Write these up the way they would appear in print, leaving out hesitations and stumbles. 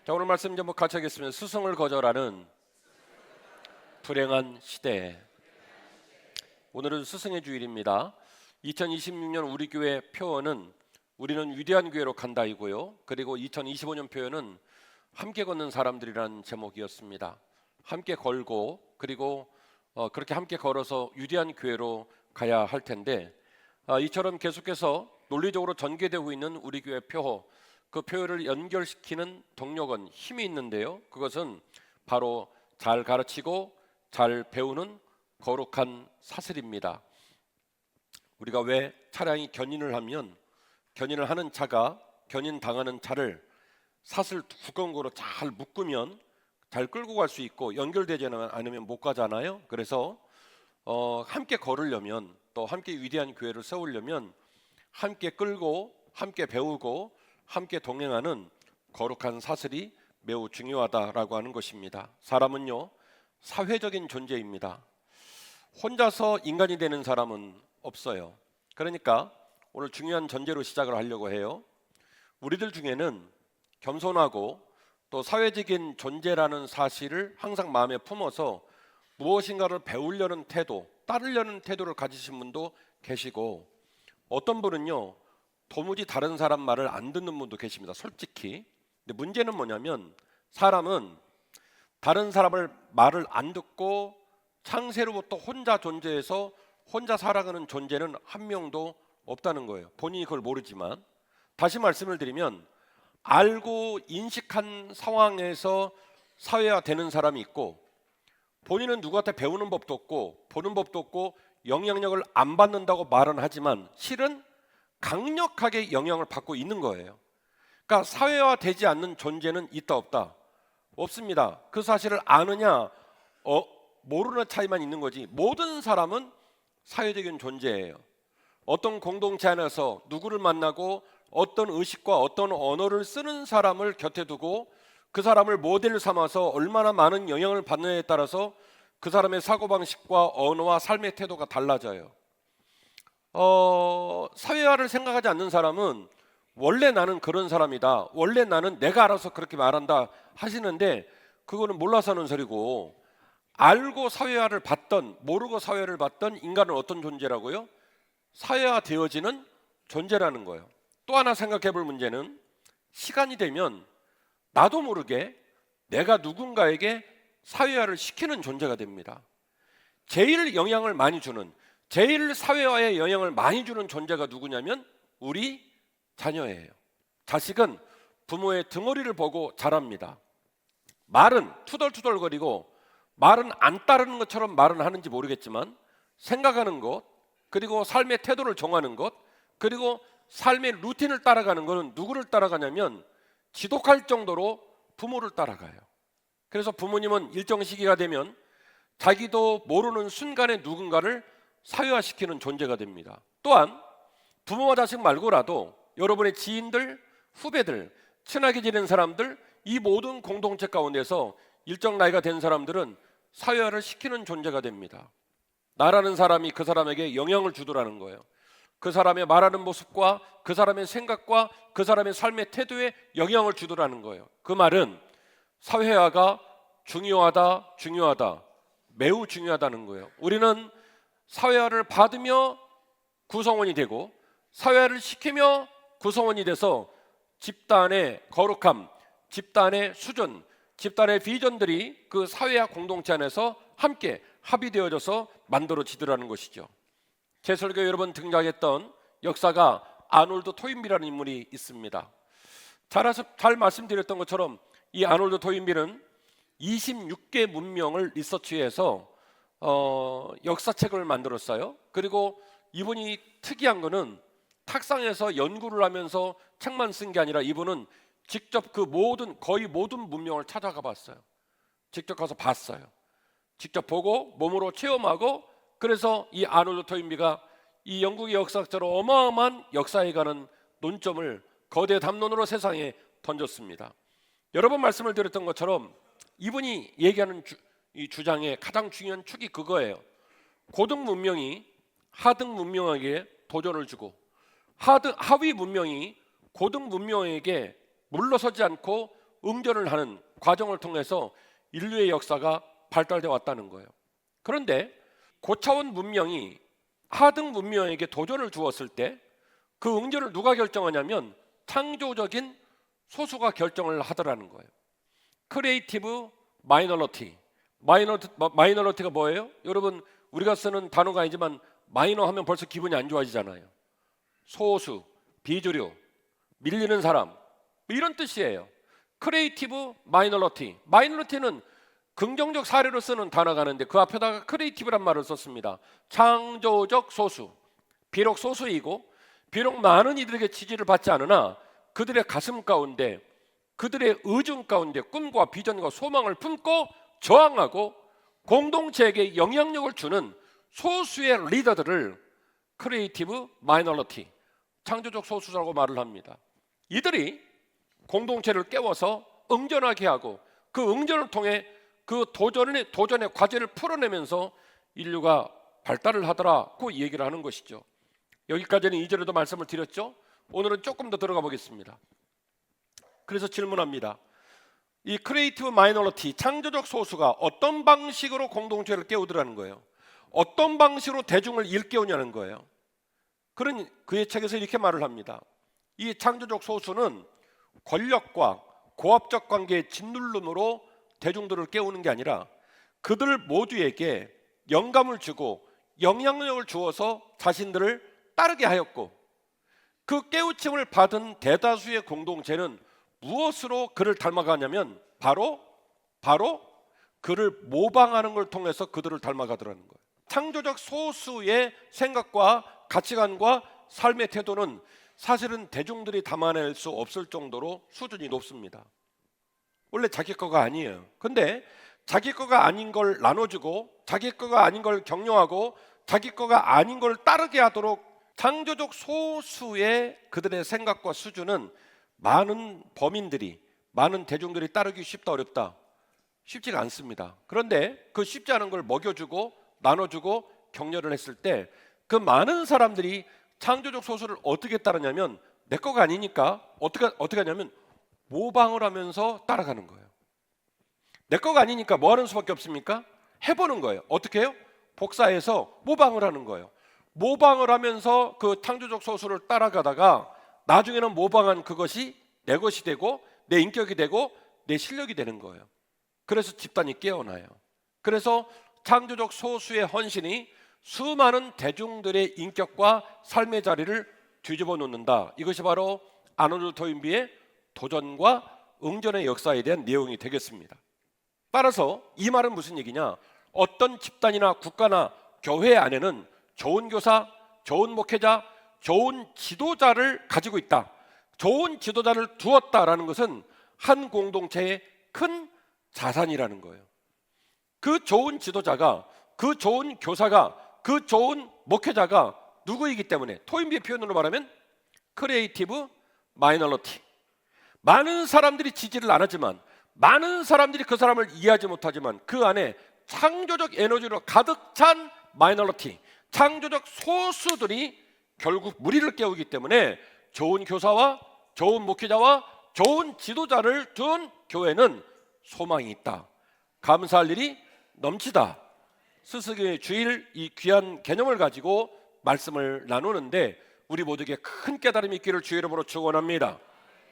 자, 오늘 말씀 좀 같이 하겠습니다. 스승을 거절하는 불행한 시대. 오늘은 스승의 주일입니다. 2026년 우리 교회 표어는 우리는 위대한 교회로 간다이고요. 그리고 2025년 표어는 함께 걷는 사람들이라는 제목이었습니다. 함께 걸고 그리고 그렇게 함께 걸어서 위대한 교회로 가야 할 텐데, 이처럼 계속해서 논리적으로 전개되고 있는 우리 교회 표어, 그 표어를 연결시키는 동력은 힘이 있는데요. 그것은 바로 잘 가르치고 잘 배우는 거룩한 사슬입니다. 우리가 왜 차량이 견인을 하면 견인을 하는 차가 견인당하는 차를 사슬 두꺼운 거로 잘 묶으면 잘 끌고 갈 수 있고, 연결되지 않으면 못 가잖아요. 그래서 함께 걸으려면, 또 함께 위대한 교회를 세우려면 함께 끌고 함께 배우고 함께 동행하는 거룩한 사슬이 매우 중요하다라고 하는 것입니다. 사람은요, 사회적인 존재입니다. 혼자서 인간이 되는 사람은 없어요. 그러니까 오늘 중요한 전제로 시작을 하려고 해요. 우리들 중에는 겸손하고 또 사회적인 존재라는 사실을 항상 마음에 품어서 무엇인가를 배우려는 태도, 따르려는 태도를 가지신 분도 계시고, 어떤 분은요 도무지 다른 사람 말을 안 듣는 분도 계십니다. 솔직히. 근데 문제는 뭐냐면, 사람은 다른 사람을 말을 안 듣고 창세로부터 혼자 존재해서 혼자 살아가는 존재는 한 명도 없다는 거예요. 본인이 그걸 모르지만. 다시 말씀을 드리면, 알고 인식한 상황에서 사회화되는 사람이 있고, 본인은 누구한테 배우는 법도 없고 보는 법도 없고 영향력을 안 받는다고 말은 하지만 실은 강력하게 영향을 받고 있는 거예요. 그러니까 사회화되지 않는 존재는 있다 없다? 없습니다. 그 사실을 아느냐 모르는 차이만 있는 거지, 모든 사람은 사회적인 존재예요. 어떤 공동체 안에서 누구를 만나고 어떤 의식과 어떤 언어를 쓰는 사람을 곁에 두고 그 사람을 모델 삼아서 얼마나 많은 영향을 받느냐에 따라서 그 사람의 사고방식과 언어와 삶의 태도가 달라져요. 사회화를 생각하지 않는 사람은 원래 나는 그런 사람이다, 원래 나는 내가 알아서 그렇게 말한다 하시는데, 그거는 몰라서 하는 소리고, 알고 사회화를 받던 모르고 사회화를 받던 인간은 어떤 존재라고요? 사회화 되어지는 존재라는 거예요. 또 하나 생각해 볼 문제는, 시간이 되면 나도 모르게 내가 누군가에게 사회화를 시키는 존재가 됩니다. 제일 영향을 많이 주는, 제일 사회화에 영향을 많이 주는 존재가 누구냐면 우리 자녀예요. 자식은 부모의 등허리를 보고 자랍니다. 말은 투덜투덜거리고 말은 안 따르는 것처럼 말은 하는지 모르겠지만, 생각하는 것, 그리고 삶의 태도를 정하는 것, 그리고 삶의 루틴을 따라가는 것은 누구를 따라가냐면 지독할 정도로 부모를 따라가요. 그래서 부모님은 일정 시기가 되면 자기도 모르는 순간에 누군가를 사회화시키는 존재가 됩니다. 또한 부모와 자식 말고라도 여러분의 지인들, 후배들, 친하게 지낸 사람들, 이 모든 공동체 가운데서 일정 나이가 된 사람들은 사회화를 시키는 존재가 됩니다. 나라는 사람이 그 사람에게 영향을 주더라는 거예요. 그 사람의 말하는 모습과 그 사람의 생각과 그 사람의 삶의 태도에 영향을 주더라는 거예요. 그 말은 사회화가 중요하다, 매우 중요하다는 거예요. 우리는 사회화를 받으며 구성원이 되고 사회화를 시키며 구성원이 돼서 집단의 거룩함, 집단의 수준, 집단의 비전들이 그 사회화 공동체 안에서 함께 합의되어져서 만들어지더라는 것이죠. 제 설교에 여러 번 등장했던 역사가 아놀드 토인비라는 인물이 있습니다. 잘 말씀드렸던 것처럼 이 아놀드 토인비는 26개 문명을 리서치해서 역사책을 만들었어요. 그리고 이분이 특이한 거는 탁상에서 연구를 하면서 책만 쓴 게 아니라 이분은 직접 거의 모든 문명을 찾아가 봤어요. 직접 가서 봤어요. 직접 보고 몸으로 체험하고, 그래서 이 아놀드 토인비가 이 영국의 역사학자로 어마어마한 역사에 관한 논점을 거대 담론으로 세상에 던졌습니다. 여러 번 말씀을 드렸던 것처럼 이분이 얘기하는 이 주장의 가장 중요한 축이 그거예요. 고등 문명이 하등 문명에게 도전을 주고 하위 문명이 고등 문명에게 물러서지 않고 응전을 하는 과정을 통해서 인류의 역사가 발달돼 왔다는 거예요. 그런데 고차원 문명이 하등 문명에게 도전을 주었을 때 그 응전을 누가 결정하냐면 창조적인 소수가 결정을 하더라는 거예요. 크리에이티브 마이너리티. 마이너리티가 뭐예요? 여러분, 우리가 쓰는 단어가 아니지만 마이너 하면 벌써 기분이 안 좋아지잖아요. 소수, 비주류, 밀리는 사람, 이런 뜻이에요. 크리에이티브 마이너리티. 마이너리티는 긍정적 사례로 쓰는 단어가 있는데 그 앞에다가 크리에이티브란 말을 썼습니다. 창조적 소수. 비록 소수이고 비록 많은 이들에게 지지를 받지 않으나 그들의 가슴 가운데, 그들의 의중 가운데 꿈과 비전과 소망을 품고 저항하고 공동체에게 영향력을 주는 소수의 리더들을 크리에이티브 마이너리티, 창조적 소수라고 말을 합니다. 이들이 공동체를 깨워서 응전하게 하고 그 응전을 통해 그 도전의 과제를 풀어내면서 인류가 발달을 하더라고 얘기를 하는 것이죠. 여기까지는 2절에도 말씀을 드렸죠. 오늘은 조금 더 들어가 보겠습니다. 그래서 질문합니다. 이 크리에이티브 마이너리티, 창조적 소수가 어떤 방식으로 공동체를 깨우더라는 거예요. 어떤 방식으로 대중을 일깨우냐는 거예요. 그런 그의 책에서 이렇게 말을 합니다. 이 창조적 소수는 권력과 고압적 관계의 짓누름으로 대중들을 깨우는 게 아니라 그들 모두에게 영감을 주고 영향력을 주어서 자신들을 따르게 하였고, 그 깨우침을 받은 대다수의 공동체는 무엇으로 그를 닮아가냐면 바로 그를 모방하는 걸 통해서 그들을 닮아가더라는 거예요. 창조적 소수의 생각과 가치관과 삶의 태도는 사실은 대중들이 담아낼 수 없을 정도로 수준이 높습니다. 원래 자기 거가 아니에요. 근데 자기 거가 아닌 걸 나눠주고 자기 거가 아닌 걸 격려하고 자기 거가 아닌 걸 따르게 하도록 창조적 소수의 그들의 생각과 수준은 많은 범인들이, 많은 대중들이 따르기 쉽다 어렵다? 쉽지가 않습니다. 그런데 그 쉽지 않은 걸 먹여주고 나눠주고 격려를 했을 때 그 많은 사람들이 창조적 소수를 어떻게 따르냐면 내 거가 아니니까 어떻게 하냐면 모방을 하면서 따라가는 거예요. 내 거가 아니니까 뭐 하는 수밖에 없습니까? 해보는 거예요. 어떻게 해요? 복사해서 모방을 하는 거예요. 모방을 하면서 그 창조적 소수를 따라가다가 나중에는 모방한 그것이 내 것이 되고 내 인격이 되고 내 실력이 되는 거예요. 그래서 집단이 깨어나요. 그래서 창조적 소수의 헌신이 수많은 대중들의 인격과 삶의 자리를 뒤집어 놓는다. 이것이 바로 아놀드 토인비의 도전과 응전의 역사에 대한 내용이 되겠습니다. 따라서 이 말은 무슨 얘기냐? 어떤 집단이나 국가나 교회 안에는 좋은 교사, 좋은 목회자, 좋은 지도자를 가지고 있다. 좋은 지도자를 두었다라는 것은 한 공동체의 큰 자산이라는 거예요. 그 좋은 지도자가, 그 좋은 교사가, 그 좋은 목회자가 누구이기 때문에 토인비의 표현으로 말하면 크리에이티브 마이너리티. 많은 사람들이 지지를 안 하지만, 많은 사람들이 그 사람을 이해하지 못하지만 그 안에 창조적 에너지로 가득 찬 마이너리티, 창조적 소수들이 결국 무리를 깨우기 때문에 좋은 교사와 좋은 목회자와 좋은 지도자를 둔 교회는 소망이 있다. 감사할 일이 넘치다. 스스로의 주일 이 귀한 개념을 가지고 말씀을 나누는데 우리 모두에게 큰 깨달음이 있기를 주의 이름으로 축원합니다.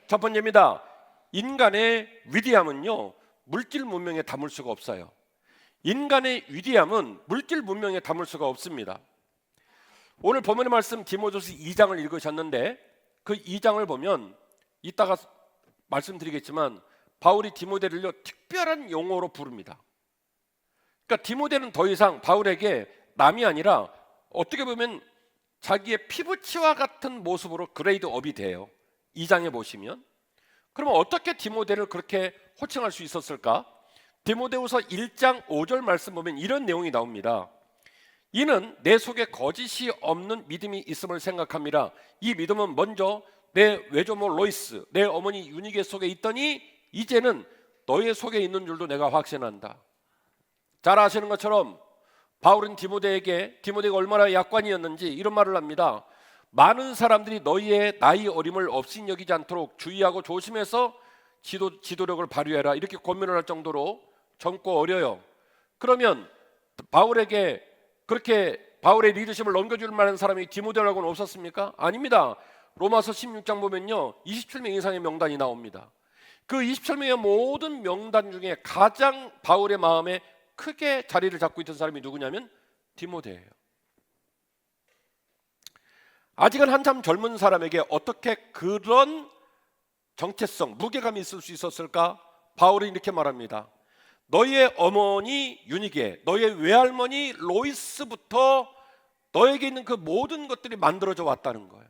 첫 번째입니다. 인간의 위대함은요, 물질 문명에 담을 수가 없어요. 인간의 위대함은 물질 문명에 담을 수가 없습니다. 오늘 본문의 말씀 디모데후서 2장을 읽으셨는데 그 2장을 보면 이따가 말씀드리겠지만 바울이 디모데를요 특별한 용어로 부릅니다. 그러니까 디모데는 더 이상 바울에게 남이 아니라 어떻게 보면 자기의 피부치와 같은 모습으로 그레이드업이 돼요. 2장에 보시면. 그러면 어떻게 디모데를 그렇게 호칭할 수 있었을까? 디모데후서 1장 5절 말씀 보면 이런 내용이 나옵니다. 이는 내 속에 거짓이 없는 믿음이 있음을 생각합니다. 이 믿음은 먼저 내 외조모 로이스, 내 어머니 유니게 속에 있더니 이제는 너의 속에 있는 줄도 내가 확신한다. 잘 아시는 것처럼 바울은 디모데가 얼마나 약관이었는지 이런 말을 합니다. 많은 사람들이 너희의 나이 어림을 업신 여기지 않도록 주의하고 조심해서 지도력을 발휘해라 이렇게 고민을 할 정도로 젊고 어려요. 그러면 바울에게 그렇게 바울의 리더십을 넘겨줄 만한 사람이 디모데라고는 없었습니까? 아닙니다. 로마서 16장 보면요 27명 이상의 명단이 나옵니다. 그 27명의 모든 명단 중에 가장 바울의 마음에 크게 자리를 잡고 있던 사람이 누구냐면 디모데예요. 아직은 한참 젊은 사람에게 어떻게 그런 정체성, 무게감이 있을 수 있었을까? 바울은 이렇게 말합니다. 너희의 어머니 유니게, 너희의 외할머니 로이스부터 너에게 있는 그 모든 것들이 만들어져 왔다는 거예요.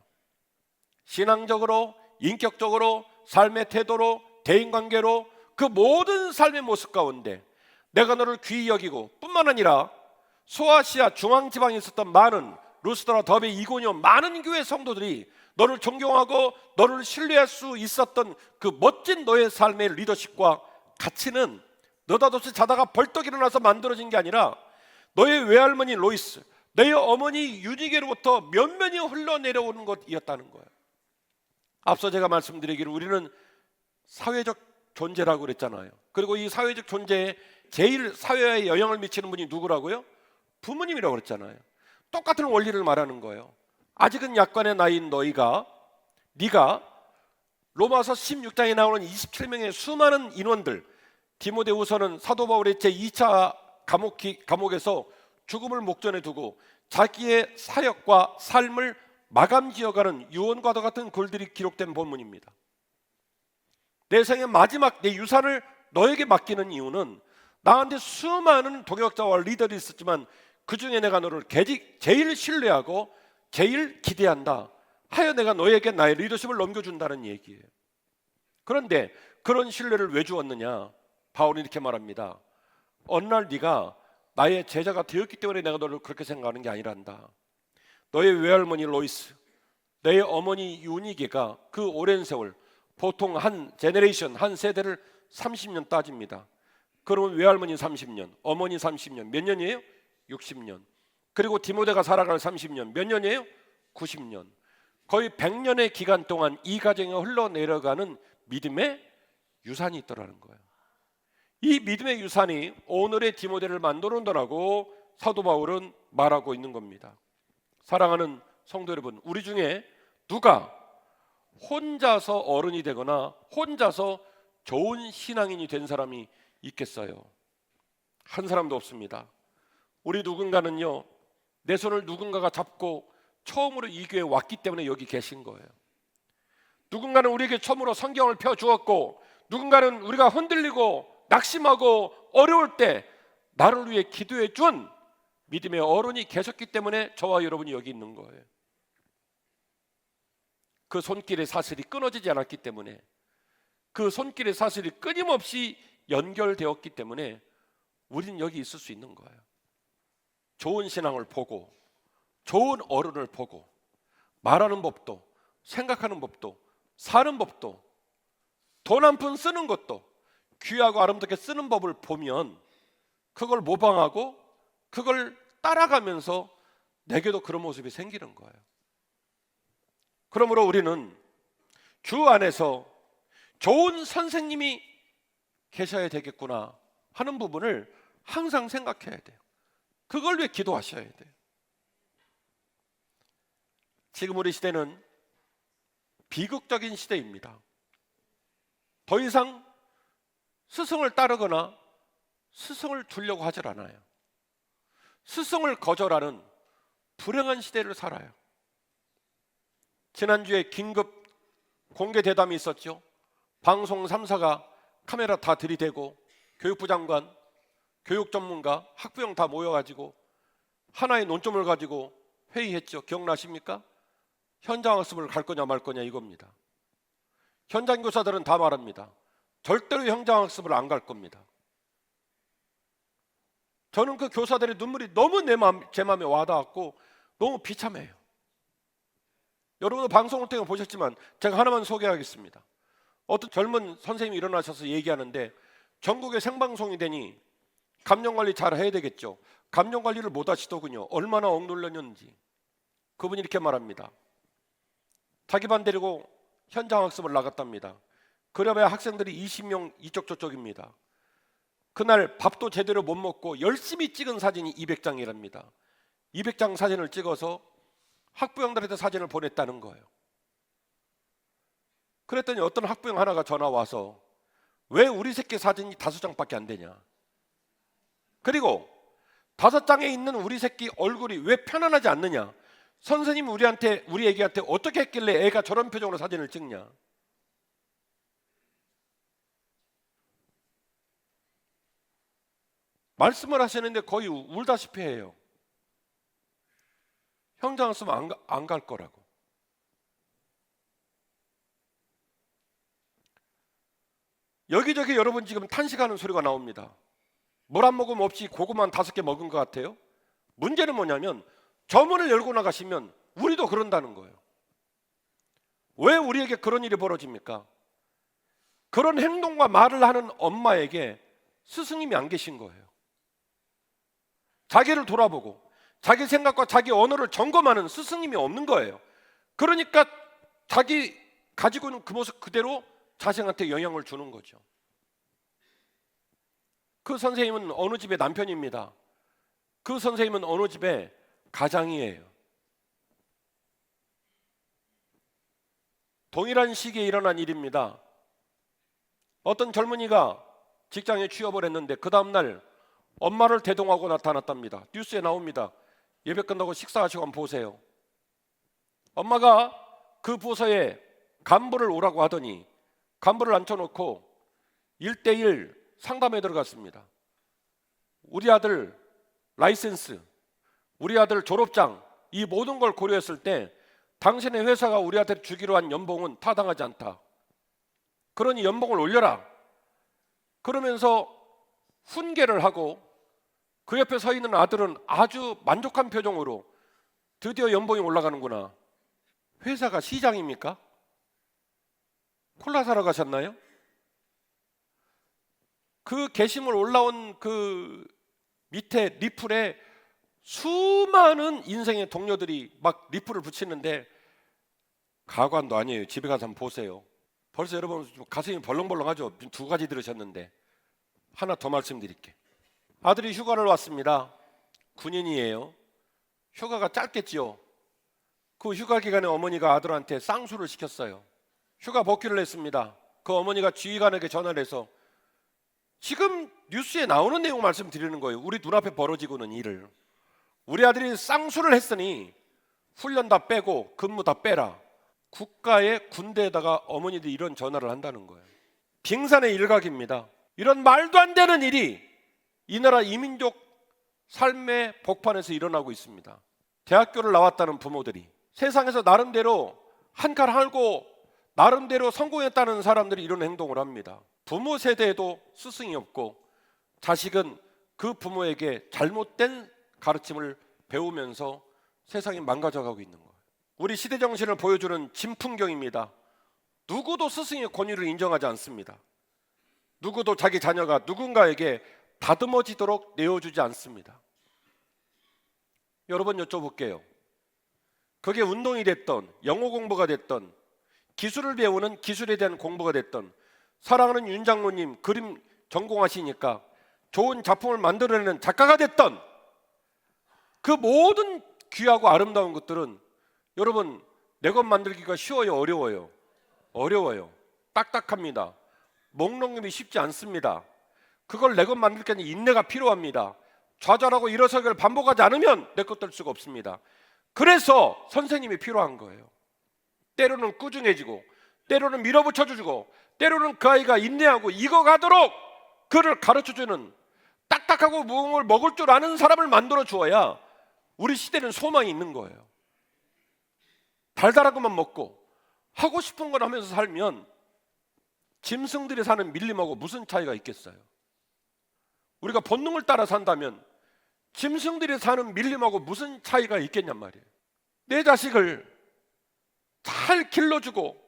신앙적으로, 인격적으로, 삶의 태도로, 대인관계로 그 모든 삶의 모습 가운데 내가 너를 귀히 여기고 뿐만 아니라 소아시아 중앙지방에 있었던 많은 루스드라, 더베, 이고니온 많은 교회 성도들이 너를 존경하고 너를 신뢰할 수 있었던 그 멋진 너의 삶의 리더십과 가치는 너다없이 자다가 벌떡 일어나서 만들어진 게 아니라 너의 외할머니 로이스, 너의 어머니 유니게로부터 면면이 흘러내려오는 것이었다는 거예요. 앞서 제가 말씀드리기를 우리는 사회적 존재라고 그랬잖아요. 그리고 이 사회적 존재에 제일 사회에 영향을 미치는 분이 누구라고요? 부모님이라고 그랬잖아요. 똑같은 원리를 말하는 거예요. 아직은 약간의 나이인 네가 로마서 16장에 나오는 27명의 수많은 인원들, 디모데후서는 사도 바울의 제2차 감옥에서 죽음을 목전에 두고 자기의 사역과 삶을 마감지어가는 유언과도 같은 글들이 기록된 본문입니다. 내 생의 마지막 내 유산을 너에게 맡기는 이유는 나한테 수많은 동역자와 리더들이 있었지만 그 중에 내가 너를 제일 신뢰하고 제일 기대한다 하여 내가 너에게 나의 리더십을 넘겨준다는 얘기예요. 그런데 그런 신뢰를 왜 주었느냐? 바울이 이렇게 말합니다. 어느 날 네가 나의 제자가 되었기 때문에 내가 너를 그렇게 생각하는 게 아니란다. 너의 외할머니 로이스, 너의 어머니 유니게가 그 오랜 세월, 보통 한 제너레이션, 한 세대를 30년 따집니다. 그러면 외할머니 30년, 어머니 30년, 몇 년이에요? 60년. 그리고 디모데가 살아갈 30년, 몇 년이에요? 90년. 거의 100년의 기간 동안 이 가정에 흘러내려가는 믿음의 유산이 있더라는 거예요. 이 믿음의 유산이 오늘의 디모데를 만들어온다라고 사도 바울은 말하고 있는 겁니다. 사랑하는 성도 여러분, 우리 중에 누가 혼자서 어른이 되거나 혼자서 좋은 신앙인이 된 사람이 있겠어요? 한 사람도 없습니다. 우리 누군가는요, 내 손을 누군가가 잡고 처음으로 이 교회에 왔기 때문에 여기 계신 거예요. 누군가는 우리에게 처음으로 성경을 펴주었고, 누군가는 우리가 흔들리고 낙심하고 어려울 때 나를 위해 기도해 준 믿음의 어른이 계셨기 때문에 저와 여러분이 여기 있는 거예요. 그 손길의 사슬이 끊어지지 않았기 때문에, 그 손길의 사슬이 끊임없이 연결되었기 때문에 우리는 여기 있을 수 있는 거예요. 좋은 신앙을 보고, 좋은 어른을 보고, 말하는 법도, 생각하는 법도, 사는 법도, 돈 한 푼 쓰는 것도 귀하고 아름답게 쓰는 법을 보면 그걸 모방하고 그걸 따라가면서 내게도 그런 모습이 생기는 거예요. 그러므로 우리는 주 안에서 좋은 선생님이 계셔야 되겠구나 하는 부분을 항상 생각해야 돼요. 그걸 위해 기도하셔야 돼요. 지금 우리 시대는 비극적인 시대입니다. 더 이상 스승을 따르거나 스승을 두려고 하질 않아요. 스승을 거절하는 불행한 시대를 살아요. 지난주에 긴급 공개 대담이 있었죠. 방송 3사가 카메라 다 들이대고 교육부 장관, 교육 전문가, 학부형 다 모여가지고 하나의 논점을 가지고 회의했죠. 기억나십니까? 현장학습을 갈 거냐 말 거냐 이겁니다. 현장 교사들은 다 말합니다. 절대로 현장학습을 안 갈 겁니다. 저는 그 교사들의 눈물이 너무 제 마음에 와닿았고 너무 비참해요. 여러분도 방송을 통해 보셨지만 제가 하나만 소개하겠습니다. 어떤 젊은 선생님이 일어나셔서 얘기하는데 전국에 생방송이 되니 감정관리 잘 해야 되겠죠. 감정관리를 못 하시더군요. 얼마나 억눌렸는지. 그분이 이렇게 말합니다. 자기 반 데리고 현장학습을 나갔답니다. 그래봐야 학생들이 20명 이쪽 저쪽입니다. 그날 밥도 제대로 못 먹고 열심히 찍은 사진이 200장이랍니다. 200장 사진을 찍어서 학부형들한테 사진을 보냈다는 거예요. 그랬더니 어떤 학부형 하나가 전화 와서 왜 우리 새끼 사진이 5장밖에 안 되냐, 그리고 5장에 있는 우리 새끼 얼굴이 왜 편안하지 않느냐, 선생님 우리 애기한테 어떻게 했길래 애가 저런 표정으로 사진을 찍냐. 말씀을 하시는데 거의 울다시피 해요. 현장 왔으면 안 갈 거라고. 여기저기 여러분 지금 탄식하는 소리가 나옵니다. 물 한 모금 없이 고구마 5개 먹은 것 같아요. 문제는 뭐냐면 저 문을 열고 나가시면 우리도 그런다는 거예요. 왜 우리에게 그런 일이 벌어집니까? 그런 행동과 말을 하는 엄마에게 스승님이 안 계신 거예요. 자기를 돌아보고 자기 생각과 자기 언어를 점검하는 스승님이 없는 거예요. 그러니까 자기 가지고 있는 그 모습 그대로 자식한테 영향을 주는 거죠. 그 선생님은 어느 집의 남편입니다. 그 선생님은 어느 집의 가장이에요. 동일한 시기에 일어난 일입니다. 어떤 젊은이가 직장에 취업을 했는데 그 다음날 엄마를 대동하고 나타났답니다. 뉴스에 나옵니다. 예배 끝나고 식사하시고 한번 보세요. 엄마가 그 부서에 간부를 오라고 하더니 간부를 앉혀놓고 1:1 상담에 들어갔습니다. 우리 아들 라이센스, 우리 아들 졸업장, 이 모든 걸 고려했을 때 당신의 회사가 우리한테 주기로 한 연봉은 타당하지 않다. 그러니 연봉을 올려라. 그러면서 훈계를 하고 그 옆에 서 있는 아들은 아주 만족한 표정으로 드디어 연봉이 올라가는구나. 회사가 시장입니까? 콜라 사러 가셨나요? 그 게시물 올라온 그 밑에 리플에 수많은 인생의 동료들이 막 리플을 붙이는데 가관도 아니에요. 집에 가서 한번 보세요. 벌써 여러분 가슴이 벌렁벌렁하죠. 2가지 들으셨는데 하나 더 말씀드릴게. 아들이 휴가를 왔습니다. 군인이에요. 휴가가 짧겠지요. 그 휴가 기간에 어머니가 아들한테 쌍수를 시켰어요. 휴가 복귀를 했습니다. 그 어머니가 지휘관에게 전화를 해서 지금 뉴스에 나오는 내용 말씀드리는 거예요. 우리 눈앞에 벌어지고는 일을. 우리 아들이 쌍수를 했으니 훈련 다 빼고 근무 다 빼라. 국가의 군대에다가 어머니들이 이런 전화를 한다는 거예요. 빙산의 일각입니다. 이런 말도 안 되는 일이 이 나라 이민족 삶의 복판에서 일어나고 있습니다. 대학교를 나왔다는 부모들이 세상에서 나름대로 한 칼 할고 나름대로 성공했다는 사람들이 이런 행동을 합니다. 부모 세대에도 스승이 없고 자식은 그 부모에게 잘못된 가르침을 배우면서 세상이 망가져가고 있는 거예요. 우리 시대 정신을 보여주는 진풍경입니다. 누구도 스승의 권위를 인정하지 않습니다. 누구도 자기 자녀가 누군가에게 다듬어지도록 내어주지 않습니다. 여러분 여쭤볼게요. 그게 운동이 됐던 영어 공부가 됐던 기술을 배우는 기술에 대한 공부가 됐던 사랑하는 윤 장로님 그림 전공하시니까 좋은 작품을 만들어내는 작가가 됐던 그 모든 귀하고 아름다운 것들은 여러분 내 것 만들기가 쉬워요? 어려워요? 어려워요. 딱딱합니다. 목록님이 쉽지 않습니다. 그걸 내 것 만들 때는 인내가 필요합니다. 좌절하고 일어서기를 반복하지 않으면 내 것 될 수가 없습니다. 그래서 선생님이 필요한 거예요. 때로는 꾸준해지고 때로는 밀어붙여주고 때로는 그 아이가 인내하고 익어가도록 그를 가르쳐주는 딱딱하고 무거운 걸 먹을 줄 아는 사람을 만들어 주어야 우리 시대는 소망이 있는 거예요. 달달한 것만 먹고 하고 싶은 걸 하면서 살면 짐승들이 사는 밀림하고 무슨 차이가 있겠어요? 우리가 본능을 따라 산다면 짐승들이 사는 밀림하고 무슨 차이가 있겠냔 말이에요. 내 자식을 잘 길러주고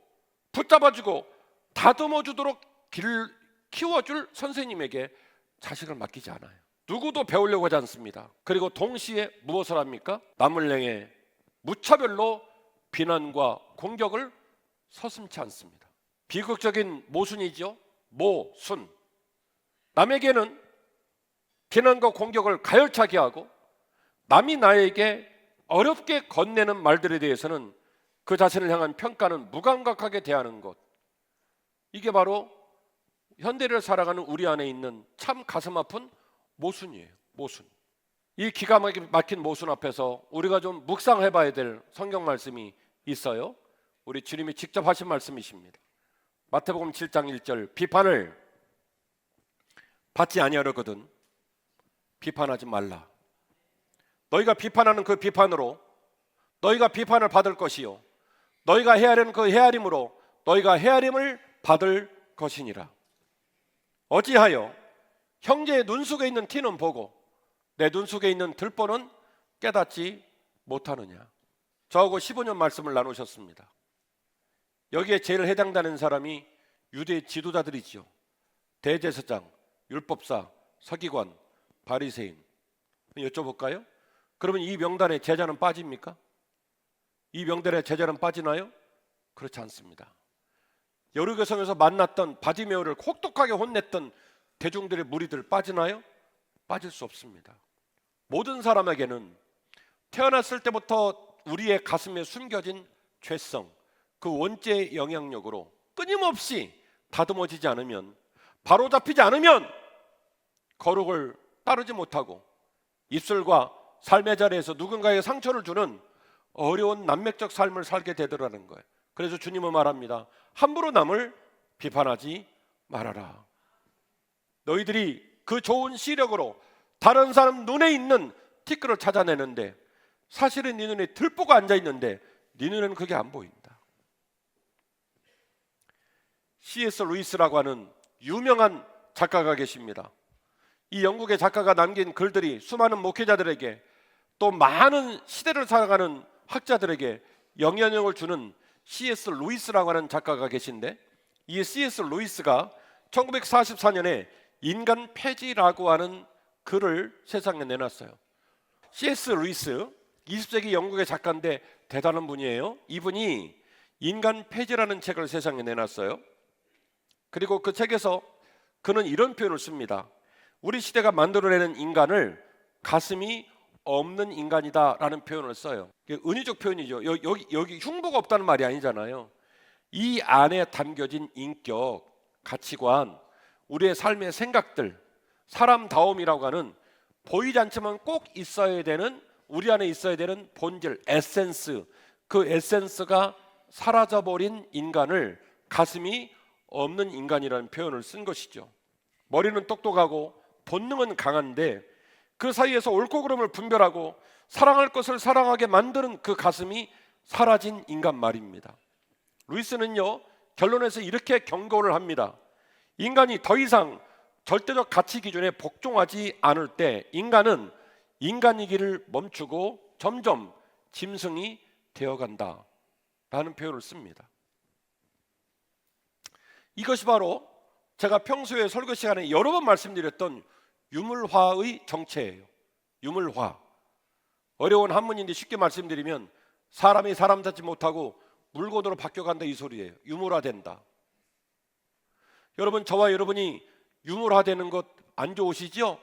붙잡아주고 다듬어주도록 키워줄 선생님에게 자식을 맡기지 않아요. 누구도 배우려고 하지 않습니다. 그리고 동시에 무엇을 합니까? 남을 향해 무차별로 비난과 공격을 서슴지 않습니다. 비극적인 모순이죠. 모순. 남에게는 비난과 공격을 가열차게 하고 남이 나에게 어렵게 건네는 말들에 대해서는 그 자신을 향한 평가는 무감각하게 대하는 것. 이게 바로 현대를 살아가는 우리 안에 있는 참 가슴 아픈 모순이에요. 모순. 이 기가 막힌 모순 앞에서 우리가 좀 묵상해 봐야 될 성경 말씀이 있어요. 우리 주님이 직접 하신 말씀이십니다. 마태복음 7장 1절, 비판을 받지 아니하려거든 비판하지 말라. 너희가 비판하는 그 비판으로 너희가 비판을 받을 것이요 너희가 헤아리는 그 헤아림으로 너희가 헤아림을 받을 것이니라. 어찌하여 형제의 눈 속에 있는 티는 보고 내 눈 속에 있는 들보는 깨닫지 못하느냐. 저하고 15년 말씀을 나누셨습니다. 여기에 제일 해당되는 사람이 유대 지도자들이지요. 대제사장, 율법사, 서기관, 바리새인. 여쭤볼까요? 그러면 이 명단에 제자는 빠집니까? 이 명단에 제자는 빠지나요? 그렇지 않습니다. 여리고성에서 만났던 바디메오를 혹독하게 혼냈던 대중들의 무리들 빠지나요? 빠질 수 없습니다. 모든 사람에게는 태어났을 때부터 우리의 가슴에 숨겨진 죄성, 그 원죄의 영향력으로 끊임없이 다듬어지지 않으면, 바로잡히지 않으면 거룩을 따르지 못하고 입술과 삶의 자리에서 누군가에게 상처를 주는 어려운 난맥적 삶을 살게 되더라는 거예요. 그래서 주님은 말합니다. 함부로 남을 비판하지 말아라. 너희들이 그 좋은 시력으로 다른 사람 눈에 있는 티끌을 찾아내는데 사실은 네 눈에 들보가 앉아있는데 네 눈에는 그게 안 보인다. C.S. 루이스라고 하는 유명한 작가가 계십니다. 이 영국의 작가가 남긴 글들이 수많은 목회자들에게 또 많은 시대를 살아가는 학자들에게 영향력을 주는 C.S. 루이스라고 하는 작가가 계신데, 이 C.S. 루이스가 1944년에 인간 폐지라고 하는 글을 세상에 내놨어요. C.S. 루이스 20세기 영국의 작가인데 대단한 분이에요. 이분이 인간 폐지라는 책을 세상에 내놨어요. 그리고 그 책에서 그는 이런 표현을 씁니다. 우리 시대가 만들어내는 인간을 가슴이 없는 인간이다라는 표현을 써요. 은유적 표현이죠. 여기 흉보가 없다는 말이 아니잖아요. 이 안에 담겨진 인격, 가치관, 우리의 삶의 생각들, 사람다움이라고 하는 보이지 않지만 꼭 있어야 되는, 우리 안에 있어야 되는 본질, 에센스, 그 에센스가 사라져버린 인간을 가슴이 없는 인간이라는 표현을 쓴 것이죠. 머리는 똑똑하고 본능은 강한데 그 사이에서 옳고 그름을 분별하고 사랑할 것을 사랑하게 만드는 그 가슴이 사라진 인간 말입니다. 루이스는요, 결론에서 이렇게 경고를 합니다. 인간이 더 이상 절대적 가치 기준에 복종하지 않을 때 인간은 인간이기를 멈추고 점점 짐승이 되어간다 라는 표현을 씁니다. 이것이 바로 제가 평소에 설교 시간에 여러 번 말씀드렸던 유물화의 정체예요. 유물화. 어려운 한문인데 쉽게 말씀드리면 사람이 사람 잡지 못하고 물건으로 바뀌어간다 이 소리예요. 유물화된다. 여러분, 저와 여러분이 유물화되는 것 안 좋으시죠?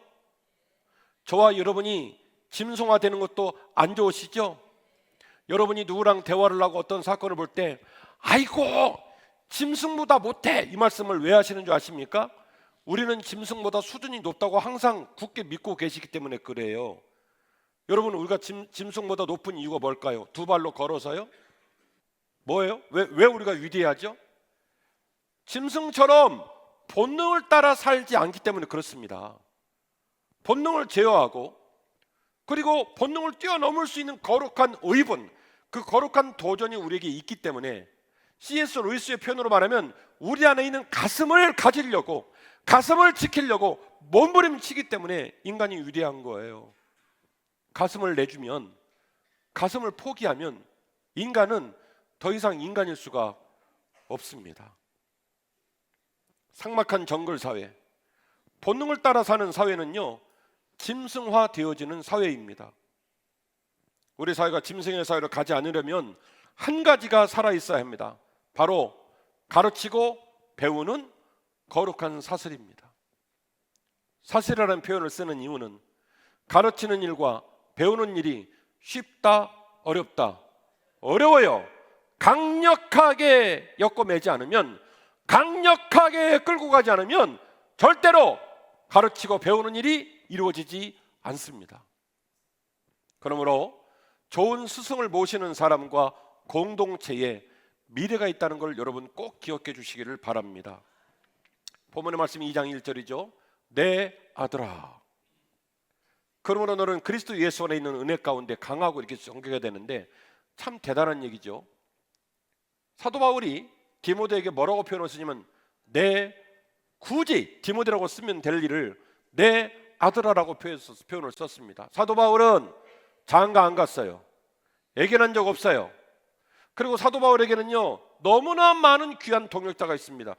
저와 여러분이 짐승화되는 것도 안 좋으시죠? 여러분이 누구랑 대화를 하고 어떤 사건을 볼 때 아이고 짐승보다 못해 이 말씀을 왜 하시는 줄 아십니까? 우리는 짐승보다 수준이 높다고 항상 굳게 믿고 계시기 때문에 그래요. 여러분, 우리가 짐승보다 높은 이유가 뭘까요? 두 발로 걸어서요? 뭐예요? 왜 우리가 위대하죠? 짐승처럼 본능을 따라 살지 않기 때문에 그렇습니다. 본능을 제어하고 그리고 본능을 뛰어넘을 수 있는 거룩한 의분, 그 거룩한 도전이 우리에게 있기 때문에 C.S. 루이스의 표현으로 말하면 우리 안에 있는 가슴을 가지려고, 가슴을 지키려고 몸부림치기 때문에 인간이 위대한 거예요. 가슴을 내주면, 가슴을 포기하면 인간은 더 이상 인간일 수가 없습니다. 삭막한 정글 사회, 본능을 따라 사는 사회는요, 짐승화 되어지는 사회입니다. 우리 사회가 짐승의 사회로 가지 않으려면 한 가지가 살아있어야 합니다. 바로 가르치고 배우는 거룩한 사슬입니다. 사슬이라는 표현을 쓰는 이유는 가르치는 일과 배우는 일이 쉽다, 어렵다? 어려워요. 강력하게 엮어매지 않으면, 강력하게 끌고 가지 않으면 절대로 가르치고 배우는 일이 이루어지지 않습니다. 그러므로 좋은 스승을 모시는 사람과 공동체에 미래가 있다는 걸 여러분 꼭 기억해 주시기를 바랍니다. 본문의 말씀 2장 1절이죠. 내 아들아, 그러므로 너는 그리스도 예수 안에 있는 은혜 가운데 강하고 이렇게 전개가 되는데 참 대단한 얘기죠. 사도 바울이 디모데에게 뭐라고 표현을 쓰냐면 굳이 디모데라고 쓰면 될 일을 내 아들아라고 표현을 썼습니다. 사도 바울은 장가 안 갔어요. 애견한 적 없어요. 그리고 사도 바울에게는요 너무나 많은 귀한 동역자가 있습니다.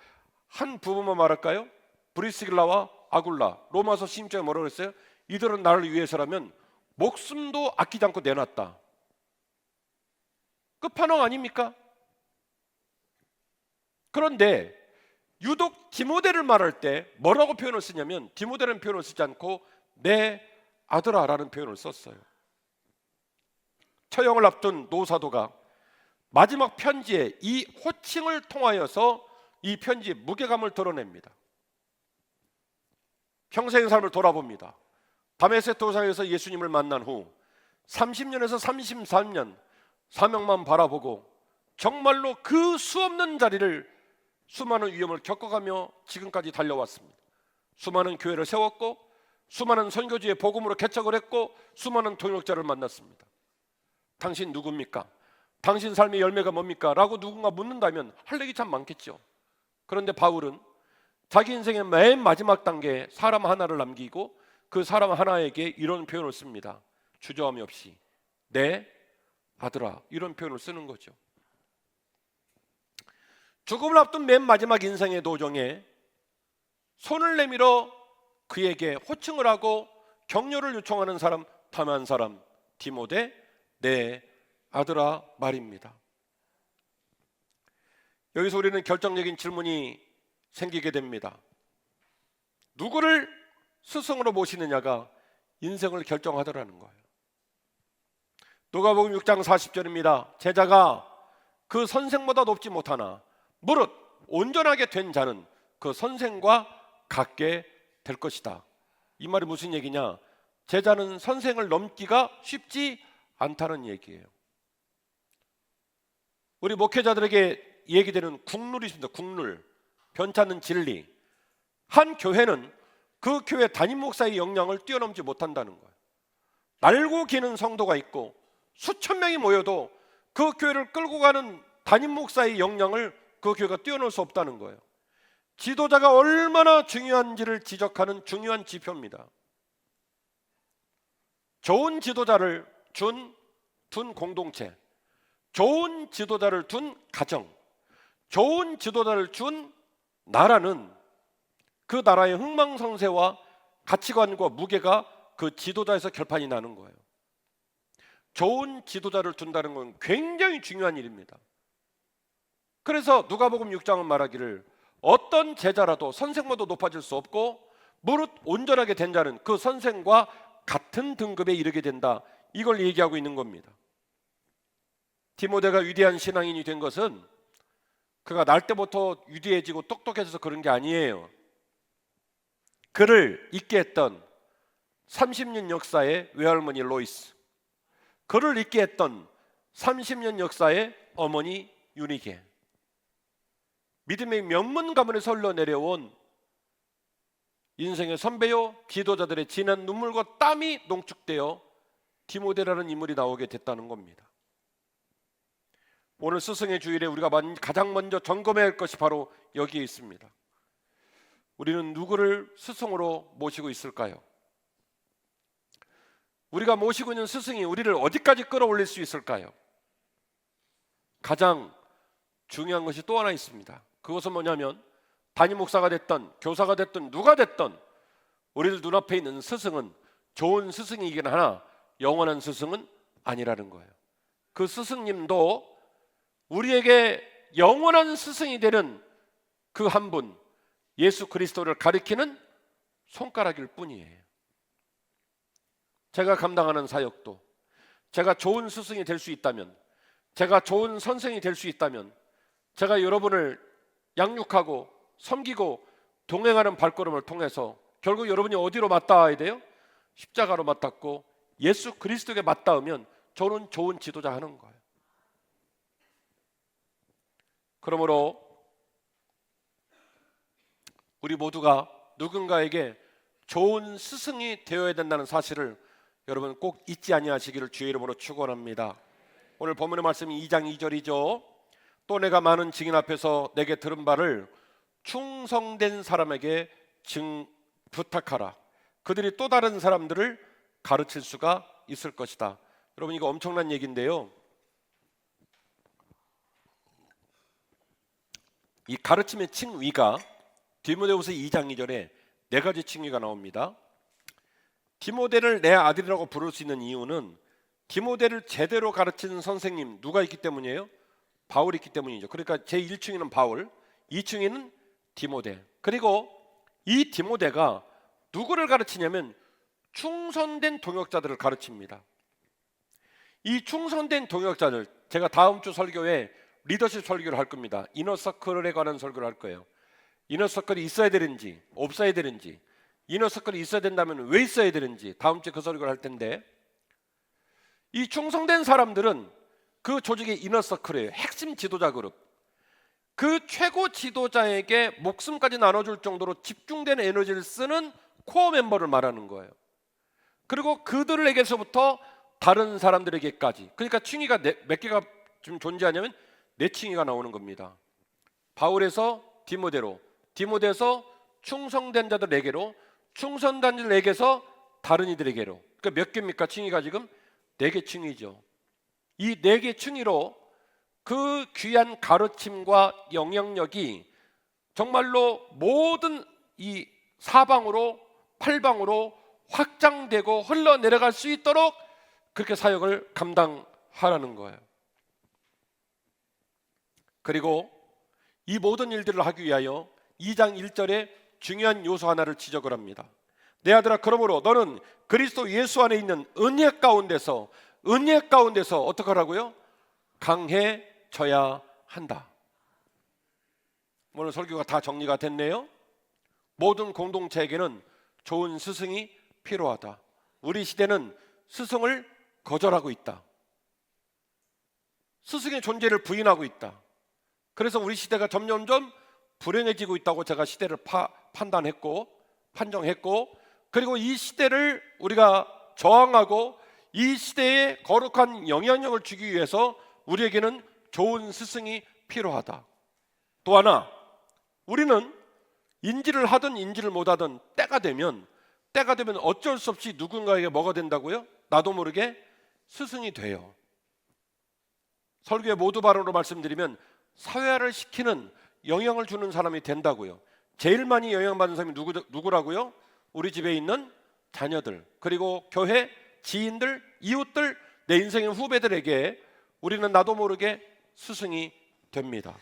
한 부분만 말할까요? 브리스길라와 아굴라. 로마서 16장에 뭐라고 그랬어요? 이들은 나를 위해서라면 목숨도 아끼지 않고 내놨다. 끝판왕 아닙니까? 그런데 유독 디모데를 말할 때 뭐라고 표현을 쓰냐면 디모데라는 표현을 쓰지 않고 내 아들아라는 표현을 썼어요. 처형을 앞둔 노사도가 마지막 편지에 이 호칭을 통하여서 이 편지의 무게감을 드러냅니다. 평생의 삶을 돌아봅니다. 다메섹 도상에서 예수님을 만난 후 30년에서 33년 사명만 바라보고 정말로 그 수없는 자리를 수많은 위험을 겪어가며 지금까지 달려왔습니다. 수많은 교회를 세웠고 수많은 선교지의 복음으로 개척을 했고 수많은 동역자를 만났습니다. 당신 누굽니까? 당신 삶의 열매가 뭡니까? 라고 누군가 묻는다면 할 얘기 참 많겠죠. 그런데 바울은 자기 인생의 맨 마지막 단계에 사람 하나를 남기고 그 사람 하나에게 이런 표현을 씁니다. 주저함이 없이 내 아들아, 이런 표현을 쓰는 거죠. 죽음을 앞둔 맨 마지막 인생의 도정에 손을 내밀어 그에게 호칭을 하고 격려를 요청하는 사람, 탐한 사람, 디모데 내 아들아 말입니다. 여기서 우리는 결정적인 질문이 생기게 됩니다. 누구를 스승으로 모시느냐가 인생을 결정하더라는 거예요. 누가복음 6장 40절입니다. 제자가 그 선생보다 높지 못하나 무릇 온전하게 된 자는 그 선생과 같게 될 것이다. 이 말이 무슨 얘기냐? 제자는 선생을 넘기가 쉽지 않다는 얘기예요. 우리 목회자들에게 얘기되는 국룰이 있습니다. 국룰, 변찮는 진리. 한 교회는 그 교회 담임 목사의 역량을 뛰어넘지 못한다는 거예요. 날고 기는 성도가 있고 수천 명이 모여도 그 교회를 끌고 가는 담임 목사의 역량을 그 교회가 뛰어넘을 수 없다는 거예요. 지도자가 얼마나 중요한지를 지적하는 중요한 지표입니다. 좋은 지도자를 둔 공동체, 좋은 지도자를 둔 가정, 좋은 지도자를 준 나라는 그 나라의 흥망성쇠와 가치관과 무게가 그 지도자에서 결판이 나는 거예요. 좋은 지도자를 둔다는 건 굉장히 중요한 일입니다. 그래서 누가복음 6장은 말하기를 어떤 제자라도 선생보다 높아질 수 없고 무릇 온전하게 된 자는 그 선생과 같은 등급에 이르게 된다. 이걸 얘기하고 있는 겁니다. 디모데가 위대한 신앙인이 된 것은 그가 날 때부터 위대해지고 똑똑해져서 그런 게 아니에요. 그를 있게 했던 30년 역사의 외할머니 로이스, 그를 있게 했던 30년 역사의 어머니 유니게, 믿음의 명문 가문에서 흘러내려온 인생의 선배요 지도자들의 진한 눈물과 땀이 농축되어 디모데라는 인물이 나오게 됐다는 겁니다. 오늘 스승의 주일에 우리가 가장 먼저 점검해야 할 것이 바로 여기에 있습니다. 우리는 누구를 스승으로 모시고 있을까요? 우리가 모시고 있는 스승이 우리를 어디까지 끌어올릴 수 있을까요? 가장 중요한 것이 또 하나 있습니다. 그것은 뭐냐면 담임 목사가 됐던 교사가 됐던 누가 됐던 우리들 눈앞에 있는 스승은 좋은 스승이긴 하나 영원한 스승은 아니라는 거예요. 그 스승님도 우리에게 영원한 스승이 되는 그 한 분, 예수 그리스도를 가리키는 손가락일 뿐이에요. 제가 감당하는 사역도, 제가 좋은 스승이 될 수 있다면, 제가 좋은 선생이 될 수 있다면, 제가 여러분을 양육하고 섬기고 동행하는 발걸음을 통해서 결국 여러분이 어디로 맞닿아야 돼요? 십자가로 맞닿고 예수 그리스도에게 맞닿으면 저는 좋은 지도자 하는 거예요. 그러므로 우리 모두가 누군가에게 좋은 스승이 되어야 된다는 사실을 여러분 꼭 잊지 아니하시기를 주의 이름으로 축원합니다. 오늘 본문의 말씀이 2장 2절이죠. 또 내가 많은 증인 앞에서 내게 들은 바를 충성된 사람에게 부탁하라. 그들이 또 다른 사람들을 가르칠 수가 있을 것이다. 여러분 이거 엄청난 얘기인데요. 이 가르침의 칭위가 디모데후서 2장 2절에 네 가지 칭위가 나옵니다. 디모데를 내 아들이라고 부를 수 있는 이유는 디모데를 제대로 가르치는 선생님 누가 있기 때문이에요? 바울이 있기 때문이죠. 그러니까 제1층위는 바울, 2층위는 디모데. 그리고 이 디모데가 누구를 가르치냐면 충성된 동역자들을 가르칩니다. 이 충성된 동역자들, 제가 다음 주 설교에 리더십 설교를 할 겁니다. 이너서클에 관한 설교를 할 거예요. 이너서클이 있어야 되는지 없어야 되는지, 이너서클이 있어야 된다면 왜 있어야 되는지 다음 주에 그 설교를 할 텐데, 이 충성된 사람들은 그 조직의 이너서클이에요. 핵심 지도자 그룹. 그 최고 지도자에게 목숨까지 나눠줄 정도로 집중된 에너지를 쓰는 코어 멤버를 말하는 거예요. 그리고 그들에게서부터 다른 사람들에게까지, 그러니까 층위가 몇 개가 좀 존재하냐면 네 층위가 나오는 겁니다. 바울에서 디모데로, 디모데에서 충성된 자들 4개로, 충성된 자들 4개에서 다른 이들에게로. 그러니까 몇 개입니까? 층위가 지금 4개 층위죠. 이 4개 층위로 그 귀한 가르침과 영향력이 정말로 모든 이 사방으로 팔방으로 확장되고 흘러내려갈 수 있도록 그렇게 사역을 감당하라는 거예요. 그리고 이 모든 일들을 하기 위하여 2장 1절에 중요한 요소 하나를 지적을 합니다. 내 아들아, 그러므로 너는 그리스도 예수 안에 있는 은혜 가운데서 어떻게 하라고요? 강해져야 한다. 오늘 설교가 다 정리가 됐네요. 모든 공동체에게는 좋은 스승이 필요하다. 우리 시대는 스승을 거절하고 있다. 스승의 존재를 부인하고 있다. 그래서 우리 시대가 점점점 불행해지고 있다고 제가 시대를 판정했고, 그리고 이 시대를 우리가 저항하고 이 시대에 거룩한 영향력을 주기 위해서 우리에게는 좋은 스승이 필요하다. 또 하나, 우리는 인지를 하든 인지를 못하든 때가 되면 어쩔 수 없이 누군가에게 뭐가 된다고요? 나도 모르게 스승이 돼요. 설교의 모두 발언으로 말씀드리면 사회화를 시키는, 영향을 주는 사람이 된다고요. 제일 많이 영향받는 사람이 누구라고요? 우리 집에 있는 자녀들, 그리고 교회, 지인들, 이웃들, 내 인생의 후배들에게 우리는 나도 모르게 스승이 됩니다.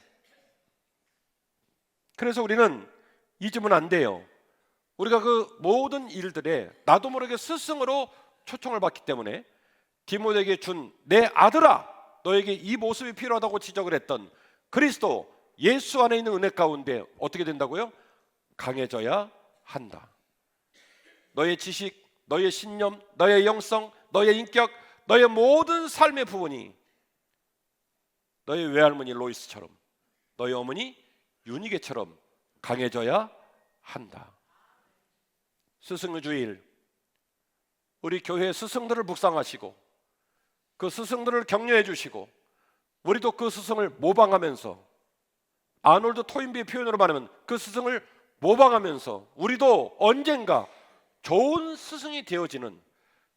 그래서 우리는 잊으면 안 돼요. 우리가 그 모든 일들에 나도 모르게 스승으로 초청을 받기 때문에 디모데에게 준 내 아들아, 너에게 이 모습이 필요하다고 지적을 했던 그리스도 예수 안에 있는 은혜 가운데 어떻게 된다고요? 강해져야 한다. 너의 지식, 너의 신념, 너의 영성, 너의 인격, 너의 모든 삶의 부분이 너의 외할머니 로이스처럼, 너의 어머니 유니게처럼 강해져야 한다. 스승의 주일, 우리 교회 스승들을 묵상하시고 그 스승들을 격려해 주시고 우리도 그 스승을 모방하면서, 아놀드 토인비의 표현으로 말하면 그 스승을 모방하면서 우리도 언젠가 좋은 스승이 되어지는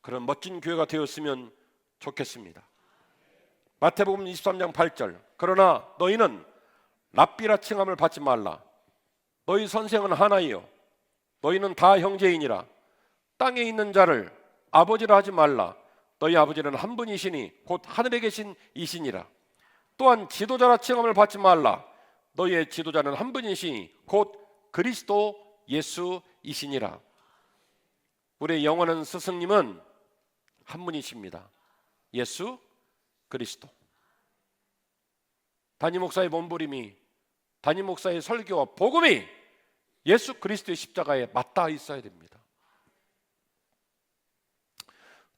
그런 멋진 교회가 되었으면 좋겠습니다. 마태복음 23장 8절, 그러나 너희는 랍비라 칭함을 받지 말라. 너희 선생은 하나이요 너희는 다 형제이니라. 땅에 있는 자를 아버지라 하지 말라. 너희 아버지는 한 분이시니 곧 하늘에 계신 이시니라. 또한 지도자라 칭함을 받지 말라. 너희의 지도자는 한 분이시니 곧 그리스도 예수이시니라. 우리의 영원한 스승님은 한 분이십니다. 예수 그리스도. 담임 목사의 몸부림이, 담임 목사의 설교와 복음이 예수 그리스도의 십자가에 맞닿아 있어야 됩니다.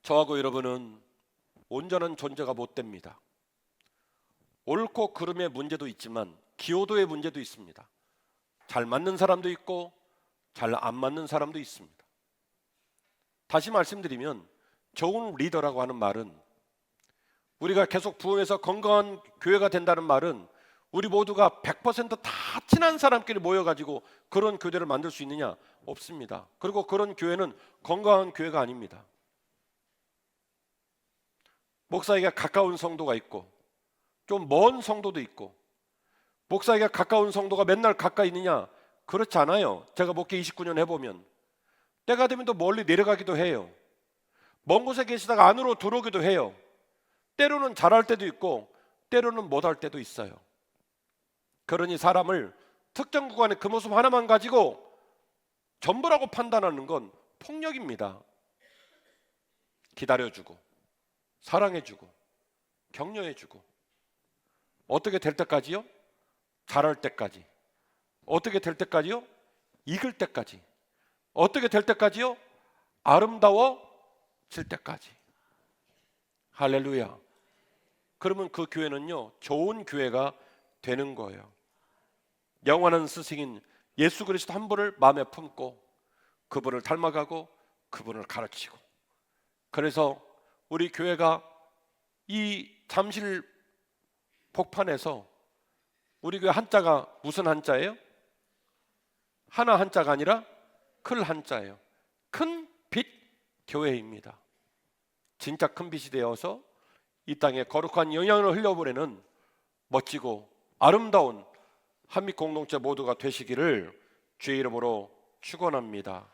저하고 여러분은 온전한 존재가 못 됩니다. 옳고 그름의 문제도 있지만 기호도의 문제도 있습니다. 잘 맞는 사람도 있고 잘 안 맞는 사람도 있습니다. 다시 말씀드리면 좋은 리더라고 하는 말은, 우리가 계속 부흥해서 건강한 교회가 된다는 말은 우리 모두가 100%다 친한 사람끼리 모여가지고 그런 교회를 만들 수 있느냐? 없습니다. 그리고 그런 교회는 건강한 교회가 아닙니다. 목사에게 가까운 성도가 있고 좀 먼 성도도 있고, 목사에게 가까운 성도가 맨날 가까이 있느냐? 그렇지 않아요. 제가 목회 29년 해보면 때가 되면 또 멀리 내려가기도 해요. 먼 곳에 계시다가 안으로 들어오기도 해요. 때로는 잘할 때도 있고 때로는 못할 때도 있어요. 그러니 사람을 특정 구간의 그 모습 하나만 가지고 전부라고 판단하는 건 폭력입니다. 기다려주고 사랑해주고 격려해주고, 어떻게 될 때까지요? 잘할 때까지. 어떻게 될 때까지요? 익을 때까지. 어떻게 될 때까지요? 아름다워질 때까지. 할렐루야. 그러면 그 교회는요, 좋은 교회가 되는 거예요. 영원한 스승인 예수 그리스도 한 분을 마음에 품고 그분을 닮아가고 그분을 가르치고, 그래서 우리 교회가 이 잠실 복판에서, 우리 교회 한자가 무슨 한자예요? 하나 한자가 아니라 클 한자예요. 큰 빛 교회입니다. 진짜 큰 빛이 되어서 이 땅에 거룩한 영향을 흘려보내는 멋지고 아름다운 한빛 공동체 모두가 되시기를 주의 이름으로 축원합니다.